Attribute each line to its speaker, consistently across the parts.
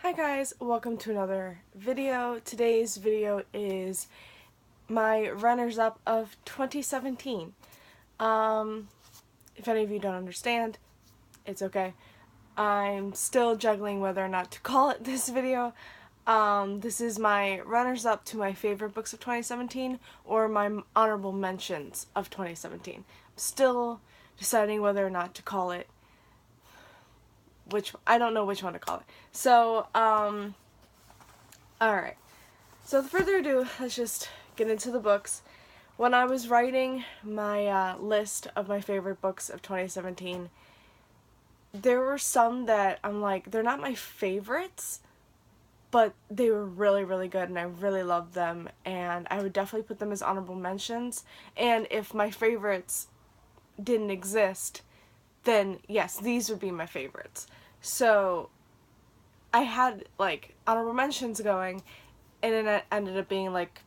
Speaker 1: Hi guys, welcome to another video. Today's video is my runners-up of 2017. If any of you don't understand, it's okay. I'm still juggling whether or not to call it this video. This is my runners-up to my favorite books of 2017 or my honorable mentions of 2017. I'm still deciding whether or not to call it I don't know which one to call it. So, alright. So without further ado, let's just get into the books. When I was writing my list of my favorite books of 2017, there were some that I'm like, they're not my favorites, but they were really, really good and I really loved them, and I would definitely put them as honorable mentions. And if my favorites didn't exist, then yes, these would be my favorites. So I had like honorable mentions going, and then it ended up being like,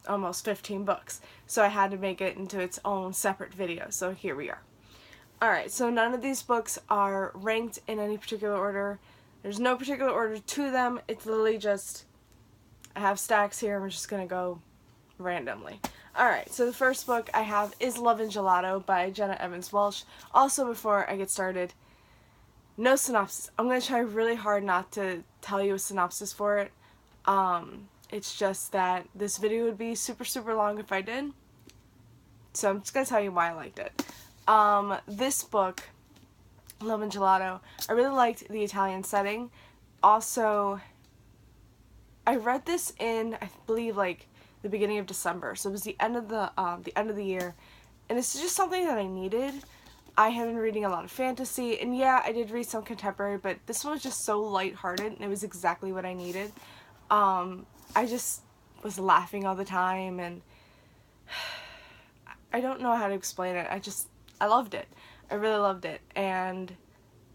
Speaker 1: almost 15 books. So I had to make it into its own separate video. So here we are. Alright, so none of these books are ranked in any particular order. There's no particular order to them. It's literally just, I have stacks here and we're just gonna go randomly. Alright, so the first book I have is Love and Gelato by Jenna Evans Welch. Also, before I get started, no synopsis. I'm going to try really hard not to tell you a synopsis for it. It's just that this video would be super, super long if I did. So I'm just going to tell you why I liked it. This book, Love and Gelato, I really liked the Italian setting. Also, I read this in, I believe, like, the beginning of December, so it was the end of the year, and it's just something that I needed. I have been reading a lot of fantasy, and yeah, I did read some contemporary, but this one was just so lighthearted, and it was exactly what I needed. I just was laughing all the time, and I don't know how to explain it. I loved it. I really loved it, and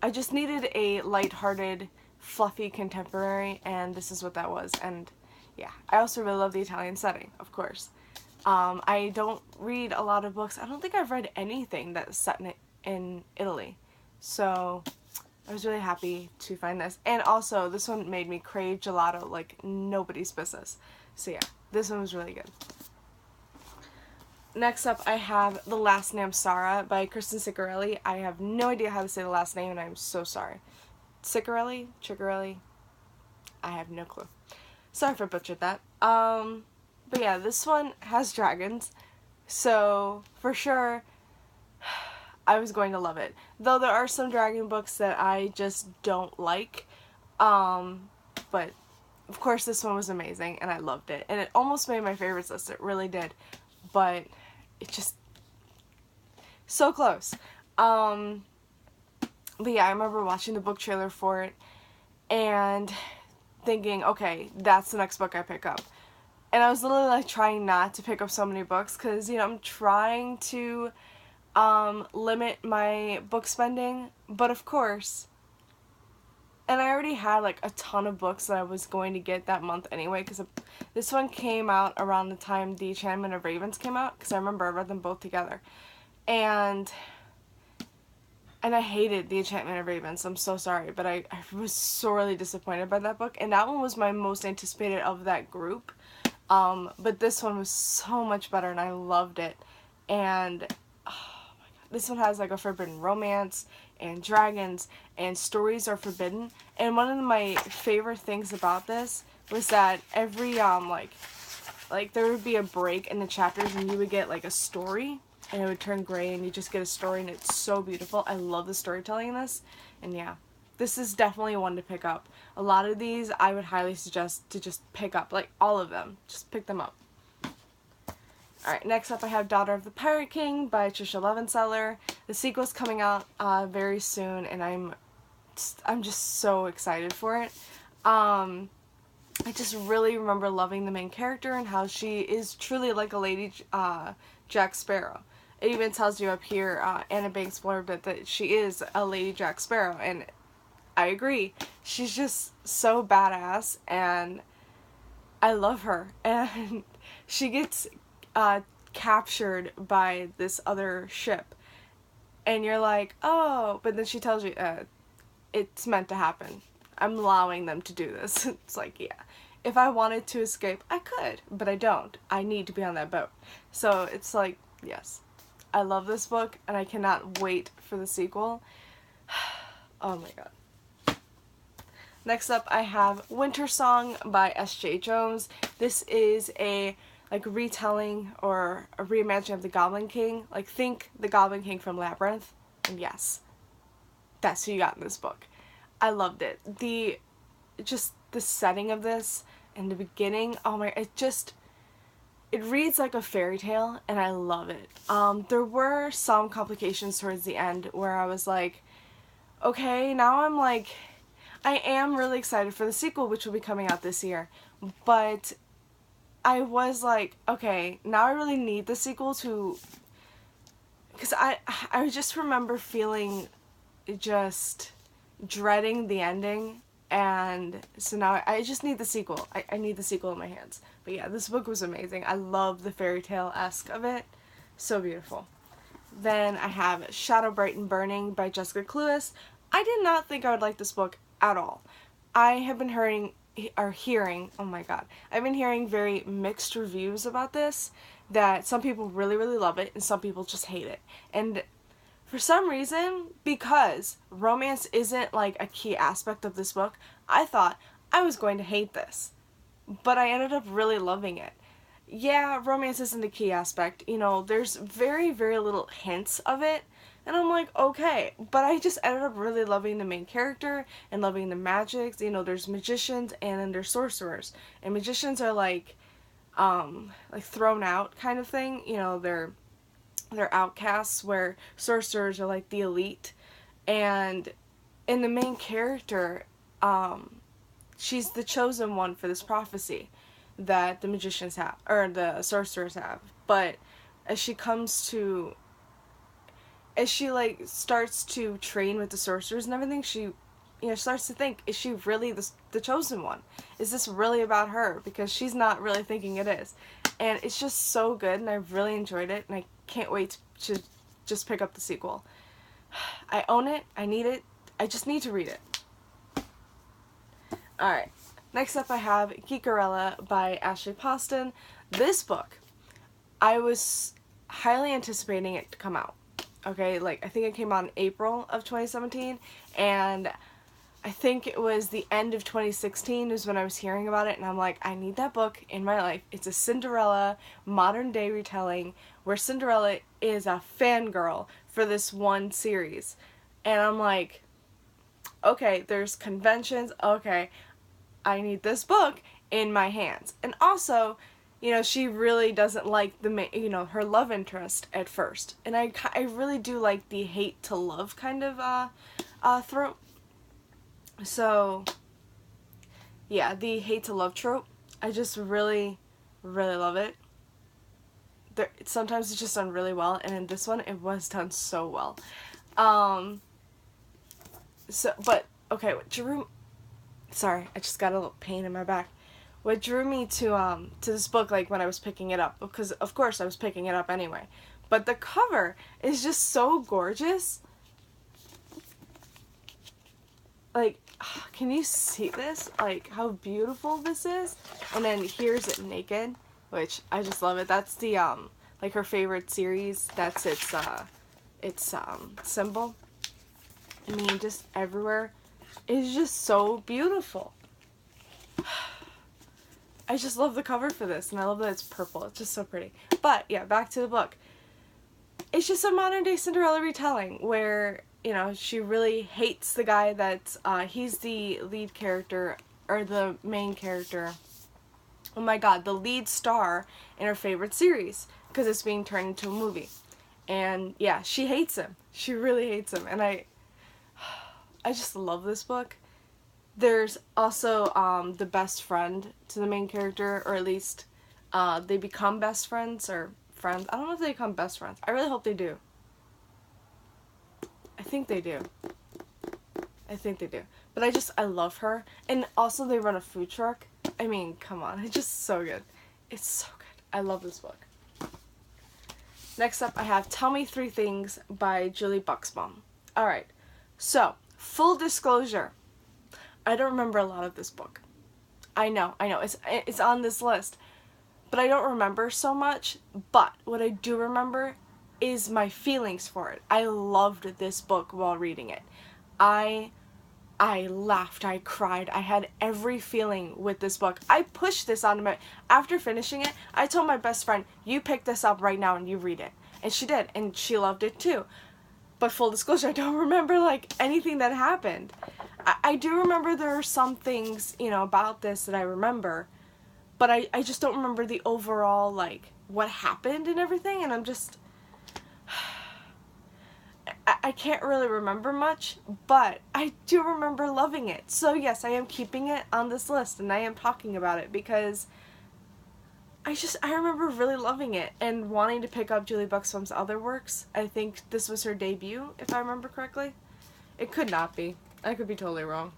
Speaker 1: I just needed a lighthearted, fluffy contemporary, and this is what that was. And yeah, I also really love the Italian setting, of course. I don't read a lot of books. I don't think I've read anything that's set in Italy. So I was really happy to find this. And also, this one made me crave gelato like nobody's business. So yeah, this one was really good. Next up, I have The Last Name Sara by Kristen Ciccarelli. I have no idea how to say the last name, and I'm so sorry. Ciccarelli? I have no clue. Sorry if I butchered that. But yeah, this one has dragons, so for sure I was going to love it. Though there are some dragon books that I just don't like, but of course this one was amazing and I loved it. And it almost made my favorites list, it really did, but it just, so close. But yeah, I remember watching the book trailer for it and thinking, okay, that's the next book I pick up. And I was literally like trying not to pick up so many books because, I'm trying to limit my book spending, but of course, and I already had like a ton of books that I was going to get that month anyway, because this one came out around the time The Enchantment of Ravens came out, because I remember I read them both together, and I hated The Enchantment of Ravens. I'm so sorry, but I was sorely disappointed by that book, and that one was my most anticipated of that group. But this one was so much better, and I loved it. And oh my god, this one has like a forbidden romance, and dragons, and stories are forbidden. And one of my favorite things about this was that every like there would be a break in the chapters, and you would get like a story. And it would turn gray and you just get a story, and it's so beautiful. I love the storytelling in this. And yeah, this is definitely one to pick up. A lot of these I would highly suggest to just pick up. Like all of them. Just pick them up. Alright, next up I have Daughter of the Pirate King by Trisha Levenseller. The sequel's coming out very soon, and I'm just so excited for it. I just really remember loving the main character and how she is truly like a Lady Jack Sparrow. It even tells you up here, Anna Banks blurb, that she is a Lady Jack Sparrow, and I agree. She's just so badass, and I love her. And she gets captured by this other ship, and you're like, oh, but then she tells you, it's meant to happen. I'm allowing them to do this. It's like, yeah. If I wanted to escape, I could, but I don't. I need to be on that boat. So it's like, yes. I love this book, and I cannot wait for the sequel. Oh my god. Next up, I have Wintersong by S.J. Jones. This is a like retelling or a reimagining of the Goblin King. Like, think the Goblin King from Labyrinth. And yes, that's who you got in this book. I loved it. The setting of this and the beginning, oh my, it reads like a fairy tale, and I love it. There were some complications towards the end where I was like, okay, now I'm like, I am really excited for the sequel, which will be coming out this year, but I was like, okay, now I really need the sequel to, because I just remember feeling just dreading the ending, and so now I just need the sequel. I need the sequel in my hands. But yeah, this book was amazing. I love the fairy tale-esque of it. So beautiful. Then I have Shadow Brighton Burning by Jessica Cluess. I did not think I would like this book at all. I have been hearing, oh my god, I've been hearing very mixed reviews about this, that some people really, really love it, and some people just hate it. And for some reason, because romance isn't like a key aspect of this book, I thought I was going to hate this. But I ended up really loving it. Yeah, romance isn't a key aspect, you know, there's very, very little hints of it, and I'm like, okay, but I just ended up really loving the main character and loving the magics. You know, there's magicians and then there's sorcerers, and magicians are like thrown out kind of thing, you know, they're outcasts, where sorcerers are like the elite. And in the main character, she's the chosen one for this prophecy that the magicians have, or the sorcerers have. But as she like starts to train with the sorcerers and everything, she, you know, starts to think, is she really the chosen one? Is this really about her? Because she's not really thinking it is. And it's just so good, and I really enjoyed it, and I can't wait to just pick up the sequel. I own it. I need it. I just need to read it. Alright. Next up I have Karela by Ashley Poston. This book, I was highly anticipating it to come out. Okay, like, I think it came out in April of 2017, and I think it was the end of 2016 is when I was hearing about it, and I'm like, I need that book in my life. It's a Cinderella modern day retelling where Cinderella is a fangirl for this one series. And I'm like, okay, there's conventions, okay, I need this book in my hands. And also, you know, she really doesn't like her love interest at first. And I really do like the hate to love kind of trope. So, yeah, the hate to love trope, I just really, really love it. Sometimes it's just done really well, and in this one, it was done so well. Okay, sorry, I just got a little pain in my back. What drew me to this book, like, when I was picking it up, because of course I was picking it up anyway, but the cover is just so gorgeous. Like, can you see this? Like, how beautiful this is? And then here's it naked, which I just love it. That's the like her favorite series. That's its symbol. I mean, just everywhere. It's just so beautiful. I just love the cover for this, and I love that it's purple. It's just so pretty. But, yeah, back to the book. It's just a modern-day Cinderella retelling where, you know, she really hates the guy that's, he's the lead character, or the main character. Oh my god, the lead star in her favorite series, because it's being turned into a movie. And, yeah, she hates him. She really hates him, and I just love this book. There's also the best friend to the main character, or at least they become best friends, or friends. I don't know if they become best friends. I really hope they do. I think they do. But I love her. And also they run a food truck. I mean, come on. It's just so good. It's so good. I love this book. Next up I have Tell Me Three Things by Julie Buxbaum. Alright, so, full disclosure. I don't remember a lot of this book. I know, it's on this list, but I don't remember so much. But what I do remember is my feelings for it. I loved this book while reading it. I laughed, I cried, I had every feeling with this book. I pushed this on my, after finishing it, I told my best friend, you pick this up right now and you read it. And she did, and she loved it too. But full disclosure, I don't remember, like, anything that happened. I do remember there are some things, you know, about this that I remember, but I just don't remember the overall, like, what happened and everything, and I'm just, I can't really remember much, but I do remember loving it. So yes, I am keeping it on this list, and I am talking about it because I remember really loving it and wanting to pick up Julie Buxbaum's other works. I think this was her debut, if I remember correctly. It could not be. I could be totally wrong.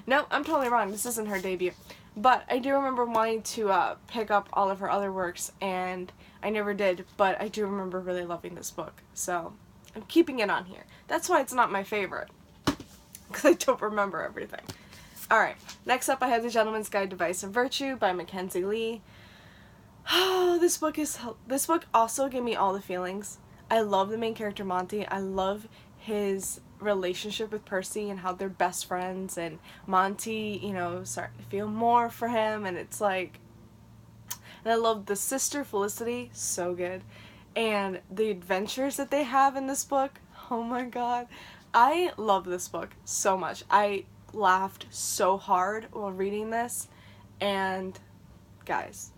Speaker 1: No, I'm totally wrong. This isn't her debut. But I do remember wanting to pick up all of her other works, and I never did, but I do remember really loving this book. So I'm keeping it on here. That's why it's not my favorite, because I don't remember everything. Alright, next up I have The Gentleman's Guide to Vice and Virtue by Mackenzie Lee. Oh, this book also gave me all the feelings. I love the main character Monty. I love his relationship with Percy and how they're best friends, and Monty, you know, starting to feel more for him, and it's like, and I love the sister Felicity, so good, and the adventures that they have in this book, oh my god, I love this book so much. I laughed so hard while reading this, and guys,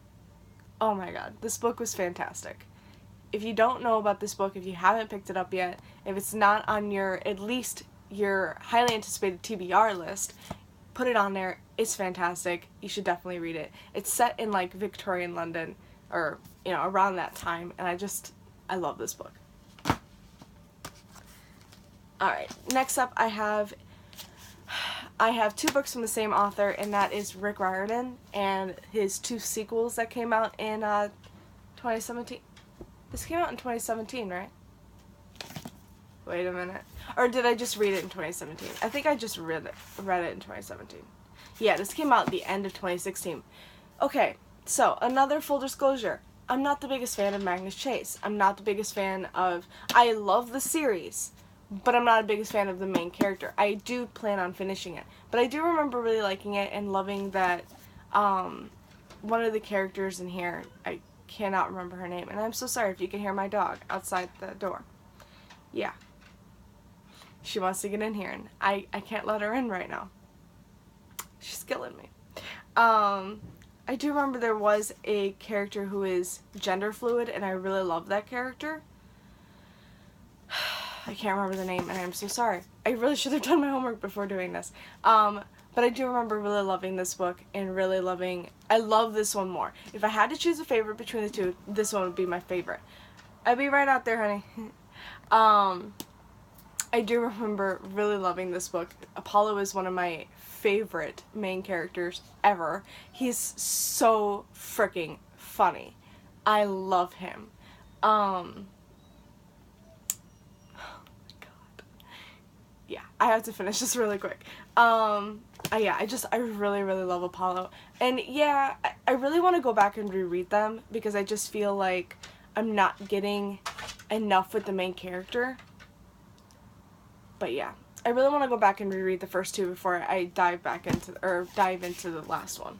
Speaker 1: oh my god, this book was fantastic. If you don't know about this book, if you haven't picked it up yet, if it's not on your, at least your highly anticipated TBR list, put it on there. It's fantastic. You should definitely read it. It's set in like Victorian London, or, you know, around that time, and I love this book. Alright, next up I have two books from the same author, and that is Rick Riordan and his 2 sequels that came out in 2017. This came out in 2017, right? Wait a minute. Or did I just read it in 2017? I think I just read it in 2017. Yeah, this came out at the end of 2016. Okay, so another full disclosure. I'm not the biggest fan of Magnus Chase. I'm not the biggest fan of... I love the series, but I'm not the biggest fan of the main character. I do plan on finishing it. But I do remember really liking it and loving that one of the characters in here, I cannot remember her name, and I'm so sorry if you can hear my dog outside the door. Yeah. She wants to get in here, and I can't let her in right now. She's killing me. I do remember there was a character who is gender fluid, and I really love that character. I can't remember the name, and I'm so sorry. I really should have done my homework before doing this. But I do remember really loving this book and really loving... I love this one more. If I had to choose a favorite between the two, this one would be my favorite. I'd be right out there, honey. I do remember really loving this book. Apollo is one of my favorite main characters ever. He's so freaking funny. I love him. Yeah, I have to finish this really quick. Yeah, I really, really love Apollo. And yeah, I really want to go back and reread them because I just feel like I'm not getting enough with the main character. But yeah, I really want to go back and reread the first 2 before I dive into the last one.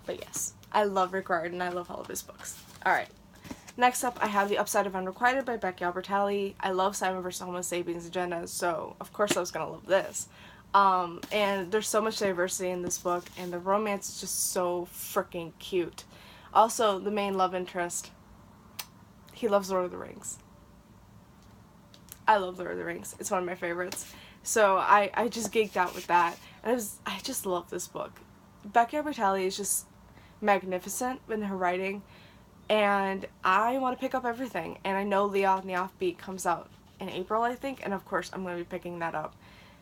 Speaker 1: But yes, I love Rick Riordan. I love all of his books. Alright. Next up, I have The Upside of Unrequited by Becky Albertalli. I love Simon vs. Homo Sapiens Agenda, so of course I was going to love this. And there's so much diversity in this book, and the romance is just so freaking cute. Also, the main love interest, he loves Lord of the Rings. I love Lord of the Rings. It's one of my favorites. So I just geeked out with that. And I just love this book. Becky Albertalli is just magnificent in her writing. And I want to pick up everything. And I know Leah and the Offbeat comes out in April, I think. And of course, I'm going to be picking that up.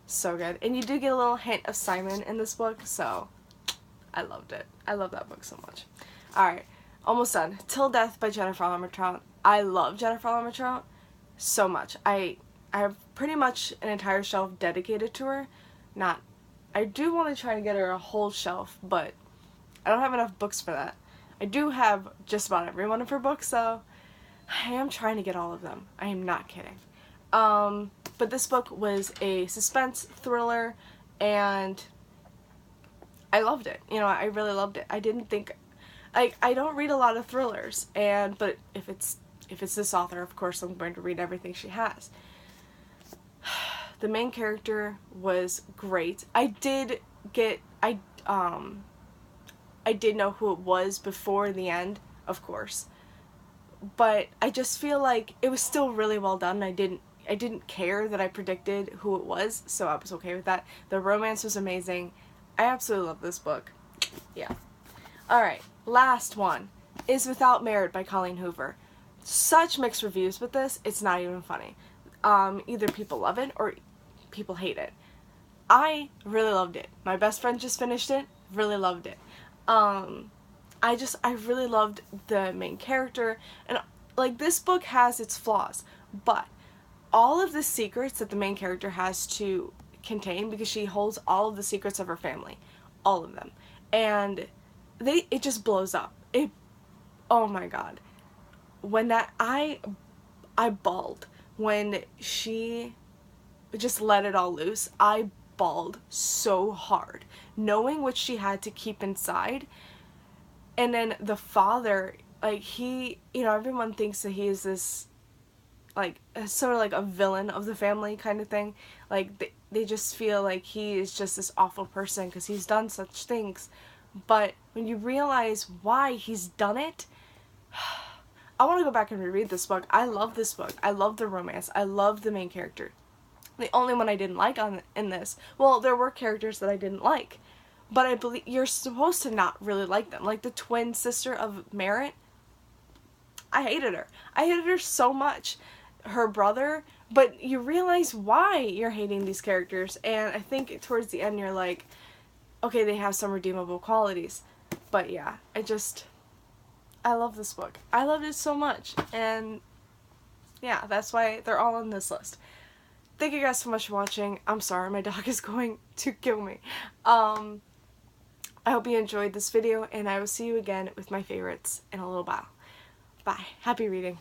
Speaker 1: So good. And you do get a little hint of Simon in this book. So I loved it. I love that book so much. Alright. Almost done. Till Death by Jennifer Armentrout. I love Jennifer Armentrout so much. I have pretty much an entire shelf dedicated to her. Not I do want to try to get her a whole shelf, but I don't have enough books for that. I do have just about every one of her books, so I am trying to get all of them. I am not kidding. But this book was a suspense thriller, and I loved it. You know, I really loved it. I didn't think, I don't read a lot of thrillers, but if it's this author, of course I'm going to read everything she has. The main character was great. I did know who it was before the end, of course, but I just feel like it was still really well done. I didn't care that I predicted who it was, so I was okay with that. The romance was amazing. I absolutely love this book. Yeah. Alright, last one is Without Merit by Colleen Hoover. Such mixed reviews with this, it's not even funny. Either people love it or people hate it. I really loved it. My best friend just finished it, really loved it. I really loved the main character, and like, this book has its flaws, but all of the secrets that the main character has to contain, because she holds all of the secrets of her family, all of them, and it just blows up. Oh my god. When I bawled when she just let it all loose. I bawled so hard, knowing what she had to keep inside. And then the father, like, everyone thinks that he is this, like, sort of like a villain of the family kind of thing. Like, they just feel like he is just this awful person because he's done such things. But when you realize why he's done it, I want to go back and reread this book. I love this book. I love the romance. I love the main character. The only one I didn't like in this, well, there were characters that I didn't like, but I believe you're supposed to not really like them. Like the twin sister of Merritt, I hated her. I hated her so much. Her brother, but you realize why you're hating these characters, and I think towards the end you're like, okay, they have some redeemable qualities. But yeah, I love this book. I loved it so much, and yeah, that's why they're all on this list. Thank you guys so much for watching. I'm sorry, my dog is going to kill me. I hope you enjoyed this video, and I will see you again with my favorites in a little while. Bye. Happy reading.